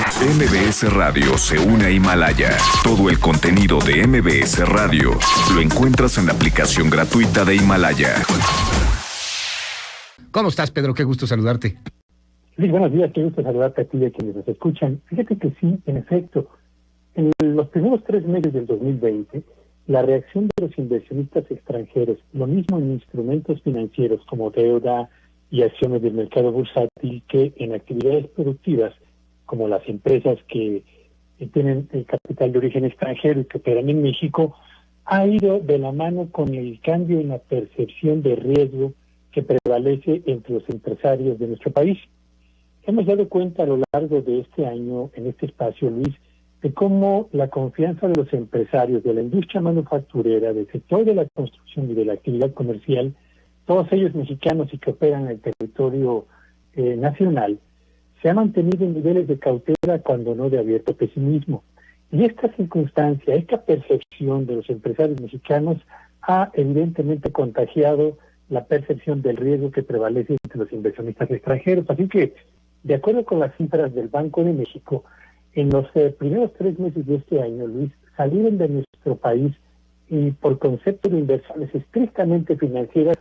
MBS Radio se une a Himalaya. Todo el contenido de MBS Radio lo encuentras en la aplicación gratuita de Himalaya. ¿Cómo estás, Pedro? Qué gusto saludarte. Sí, buenos días, qué gusto saludarte a ti y a quienes nos escuchan. Fíjate que sí, en efecto, en los primeros 3 meses del 2020, la reacción de los inversionistas extranjeros, lo mismo en instrumentos financieros como deuda y acciones del mercado bursátil, que en actividades productivas como las empresas que tienen el capital de origen extranjero y que operan en México, ha ido de la mano con el cambio en la percepción de riesgo que prevalece entre los empresarios de nuestro país. Hemos dado cuenta a lo largo de este año, en este espacio, Luis, de cómo la confianza de los empresarios de la industria manufacturera, del sector de la construcción y de la actividad comercial, todos ellos mexicanos y que operan en el territorio nacional, se ha mantenido en niveles de cautela cuando no de abierto pesimismo. Y esta circunstancia, esta percepción de los empresarios mexicanos ha evidentemente contagiado la percepción del riesgo que prevalece entre los inversionistas extranjeros. Así que, de acuerdo con las cifras del Banco de México, en los primeros 3 meses de este año, Luis, salieron de nuestro país y por concepto de inversiones estrictamente financieras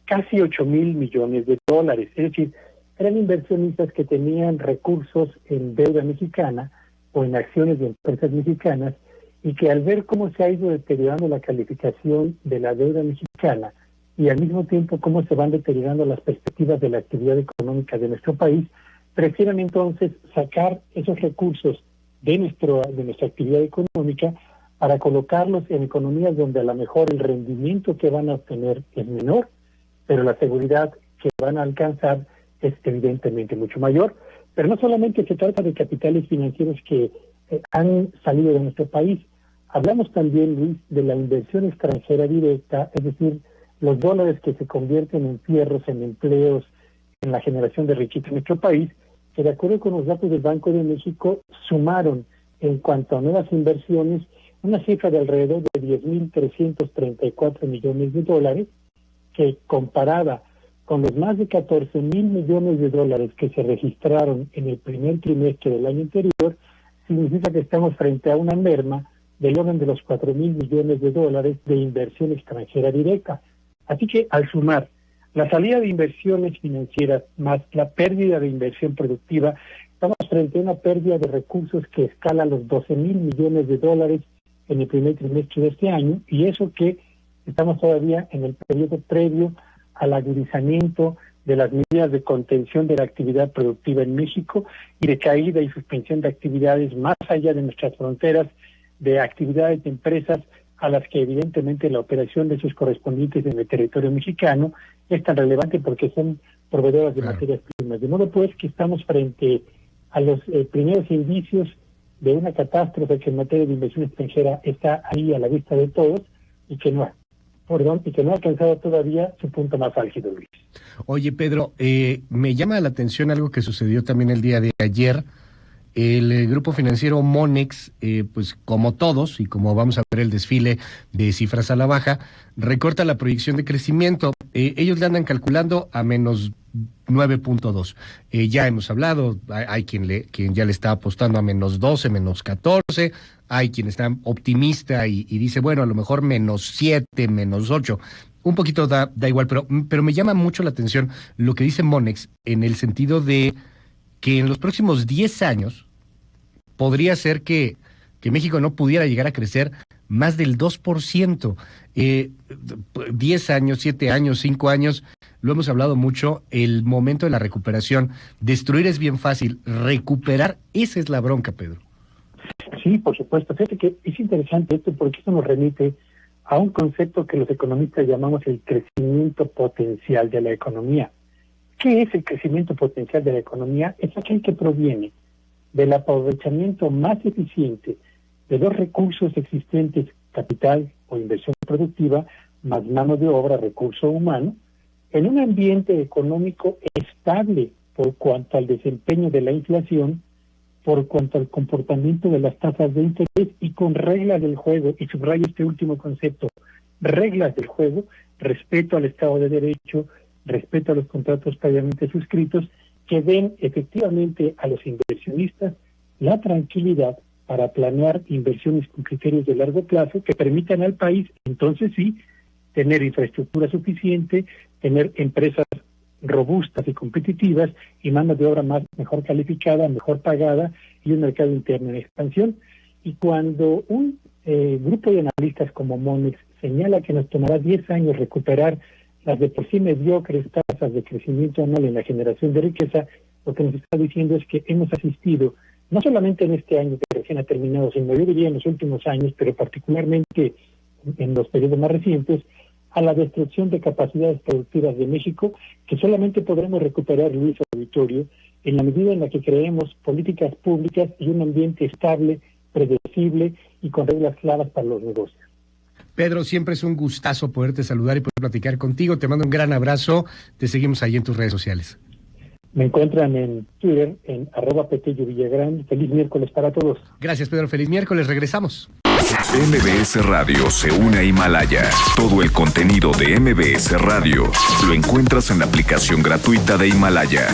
casi 8,000 millones de dólares. Es decir, eran inversionistas que tenían recursos en deuda mexicana o en acciones de empresas mexicanas y que al ver cómo se ha ido deteriorando la calificación de la deuda mexicana y al mismo tiempo cómo se van deteriorando las perspectivas de la actividad económica de nuestro país, prefieren entonces sacar esos recursos de nuestra actividad económica para colocarlos en economías donde a lo mejor el rendimiento que van a obtener es menor, pero la seguridad que van a alcanzar es evidentemente mucho mayor. Pero no solamente se trata de capitales financieros que han salido de nuestro país, hablamos también, Luis, de la inversión extranjera directa, es decir, los dólares que se convierten en fierros, en empleos, en la generación de riqueza en nuestro país, que de acuerdo con los datos del Banco de México sumaron en cuanto a nuevas inversiones una cifra de alrededor de 10,334 millones de dólares, que comparada con los más de 14,000 millones de dólares que se registraron en el primer trimestre del año anterior, significa que estamos frente a una merma del orden de los 4,000 millones de dólares de inversión extranjera directa. Así que al sumar la salida de inversiones financieras más la pérdida de inversión productiva, estamos frente a una pérdida de recursos que escala los 12,000 millones de dólares en el primer trimestre de este año, y eso que estamos todavía en el periodo previo al agudizamiento de las medidas de contención de la actividad productiva en México y de caída y suspensión de actividades más allá de nuestras fronteras, de actividades de empresas a las que evidentemente la operación de sus correspondientes en el territorio mexicano es tan relevante porque son proveedoras de materias primas. De modo pues que estamos frente a los primeros indicios de una catástrofe que en materia de inversión extranjera está ahí a la vista de todos y que no ha alcanzado todavía su punto más álgido, Luis. Oye, Pedro, me llama la atención algo que sucedió también el día de ayer. El grupo financiero Monex, pues como todos, y como vamos a ver el desfile de cifras a la baja, recorta la proyección de crecimiento. Ellos le andan calculando a menos 9.2. Ya hemos hablado, hay quien ya le está apostando a menos 12, menos 14, hay quien está optimista y dice, bueno, a lo mejor menos 7, menos 8. Un poquito da igual, pero me llama mucho la atención lo que dice Monex en el sentido de que en los próximos 10 años podría ser que México no pudiera llegar a crecer más del 2%. 10 años, 7 años, 5 años, lo hemos hablado mucho, el momento de la recuperación. Destruir es bien fácil, recuperar, esa es la bronca, Pedro. Sí, por supuesto. Fíjate que es interesante esto porque esto nos remite a un concepto que los economistas llamamos el crecimiento potencial de la economía. ¿Qué es el crecimiento potencial de la economía? Es aquel que proviene del aprovechamiento más eficiente de los recursos existentes, capital o inversión productiva, más mano de obra, recurso humano, en un ambiente económico estable por cuanto al desempeño de la inflación, por cuanto al comportamiento de las tasas de interés y con reglas del juego, y subrayo este último concepto, reglas del juego, respeto al Estado de Derecho, respeto a los contratos previamente suscritos, que den efectivamente a los inversionistas la tranquilidad para planear inversiones con criterios de largo plazo que permitan al país, entonces sí, tener infraestructura suficiente, tener empresas robustas y competitivas y mano de obra mejor calificada, mejor pagada y un mercado interno en expansión. Y cuando un grupo de analistas como Monex señala que nos tomará 10 años recuperar las de por sí mediocres tasas de crecimiento anual en la generación de riqueza, lo que nos está diciendo es que hemos asistido, no solamente en este año que recién ha terminado, sino yo diría en los últimos años, pero particularmente en los periodos más recientes, a la destrucción de capacidades productivas de México, que solamente podremos recuperar, Luis Auditorio, en la medida en la que creemos políticas públicas y un ambiente estable, predecible y con reglas claras para los negocios. Pedro, siempre es un gustazo poderte saludar y poder platicar contigo. Te mando un gran abrazo. Te seguimos ahí en tus redes sociales. Me encuentran en Twitter, en @PetelloVillagrán. Feliz miércoles para todos. Gracias, Pedro. Feliz miércoles. Regresamos. MBS Radio se une a Himalaya. Todo el contenido de MBS Radio lo encuentras en la aplicación gratuita de Himalaya.